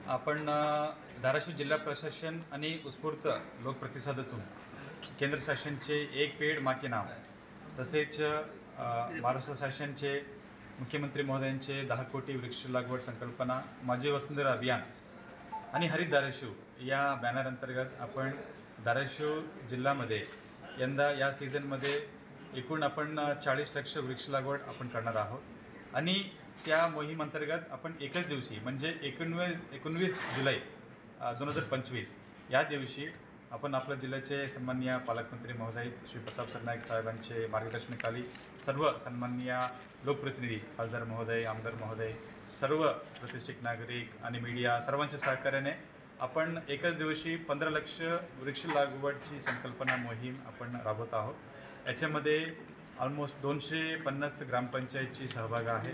आपण धाराशिव जिल्हा प्रशासन आणि उत्स्फूर्त लोकप्रतिसादातून केंद्र शासनचे एक पेड माँ के नाम तसेच महाराष्ट्र शासनचे मुख्यमंत्री महोदयांचे 10 कोटी वृक्ष लागवड संकल्पना माझी वसुंधरा अभियान आणि हरित धाराशिव या बॅनर अंतर्गत आपण धाराशिव जिल्ह्यामध्ये यंदा या सीझनमध्ये एकूण आपण 40 लाख वृक्ष लागवड आपण करणार आहोत आणि त्या मोहीम अंतर्गत आपण एकच दिवशी म्हणजे 19 जुलै 2025 या दिवशी आपण आपल्या जिल्ह्याचे सन्माननीय पालकमंत्री महोदय श्री प्रताप सरनाईक साहेबांचे मार्गदर्शनाखाली सर्व सन्माननीय लोकप्रतिनिधी खासदार महोदय आमदार महोदय सर्व प्रतिष्ठित नागरिक आणि मीडिया सर्वांच्या सहकार्याने आपण एकच दिवशी 15 लाख वृक्ष लागवडची संकल्पना मोहीम आपण राबवत आहोत। याच्यामध्ये ऑलमोस्ट 250 ग्रामपंचायतची सहभाग आहे,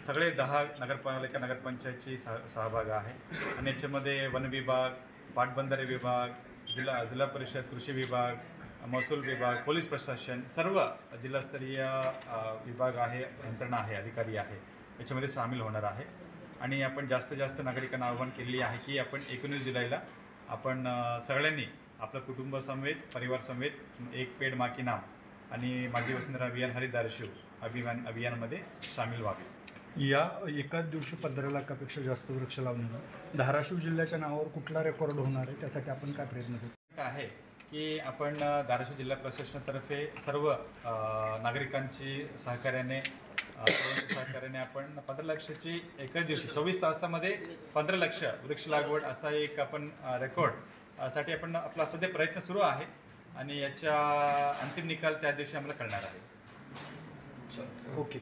सगळे 10 नगरपालिका नगरपंचायतची सहभाग आहे आणि याच्यामध्ये वन विभाग, पाटबंधारे विभाग, जिल्हा परिषद, कृषी विभाग, महसूल विभाग, पोलीस प्रशासन सर्व जिल्हास्तरीय विभाग आहे, यंत्रणा आहे, अधिकारी आहे, याच्यामध्ये सामील होणार आहे। आणि आपण जास्तीत जास्त नागरिकांना आवाहन केलेली आहे की आपण 19 जुलैला आपण सगळ्यांनी आपल्या कुटुंबासमेत परिवारसमेत एक पेड माँ के नाम आणि माझी वसुंधरा अभियान हरित धाराशिव अभियानमध्ये सामील व्हावे। या एकाच दिवशी 15 लाखापेक्षा जास्त वृक्ष लावणे धाराशिव जिल्ह्याच्या नावावर कुठला रेकॉर्ड होणार आहे, त्यासाठी आपण काय प्रयत्न करू आहे की आपण धाराशिव जिल्हा प्रशासनातर्फे सर्व नागरिकांची सहकार्याने आपण 15 लाखाची एकच दिवशी 24 तासामध्ये 15 लाख वृक्ष लागवड असा एक आपण रेकॉर्ड साठी आपण आपला सध्या प्रयत्न सुरू आहे आणि याचा अंतिम निकाल त्या दिवशी आम्हाला कळणार आहे। ओके।